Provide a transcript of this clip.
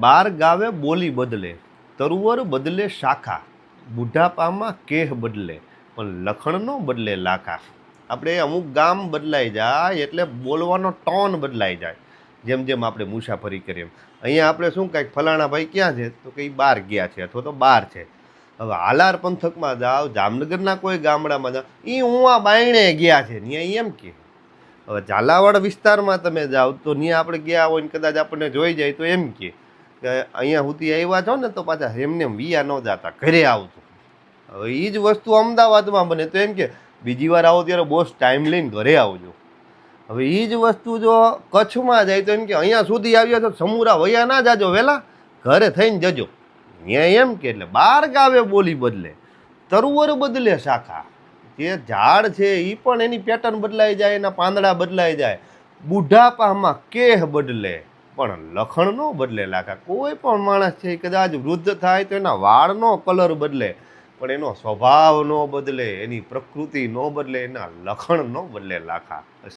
બાર ગાવે બોલી બદલે, તરુવર બદલે શાખા, બુઢાપામાં કેહ બદલે પણ લખણ નો બદલે લાખા. આપણે અમુક ગામ બદલાઈ જાય એટલે બોલવાનો ટોન બદલાઈ જાય. જેમ જેમ આપણે મુસાફરી કરીએ અહીંયા આપણે શું કાંઈક ફલાણા ભાઈ ક્યાં છે તો કે બહાર ગયા છે અથવા તો બહાર છે. હવે હાલાર પંથકમાં જાઓ, જામનગરના કોઈ ગામડામાં જાઓ, એ હું આ બાયણે ગયા છે ત્યાં એમ કે. હવે ઝાલાવાડ વિસ્તારમાં તમે જાઓ તો ત્યાં આપણે ગયા હોય ને કદાચ આપણને જોઈ જાય તો એમ કે અહીંયા સુધી આવ્યા છો ને તો પાછા એમને વિયા ન જતા, ઘરે આવતું. હવે એ જ વસ્તુ અમદાવાદમાં બને તો એમ કે બીજી વાર આવો ત્યારે બોસ ટાઈમ લઈને ઘરે આવજો. હવે એ જ વસ્તુ જો કચ્છમાં જાય તો એમ કે અહીંયા સુધી આવ્યા છો સમુરા વયા ના જાજો, વહેલા ઘરે થઈને જજો. ત્યાં એમ કે એટલે બાર ગાવે બોલી બદલે, તરુવર બદલે શાખા. જે ઝાડ છે એ પણ એની પેટર્ન બદલાઈ જાય, એના પાંદડા બદલાઈ જાય. બુઢાપામાં કેહ બદલે પણ લખણ નો બદલે લાખા. કોઈ પણ માણસ છે કદાચ વૃદ્ધ થાય તો એના વાળનો કલર બદલે પણ એનો સ્વભાવ ન બદલે, એની પ્રકૃતિ ન બદલે, એના લખણ ન બદલે લાખા.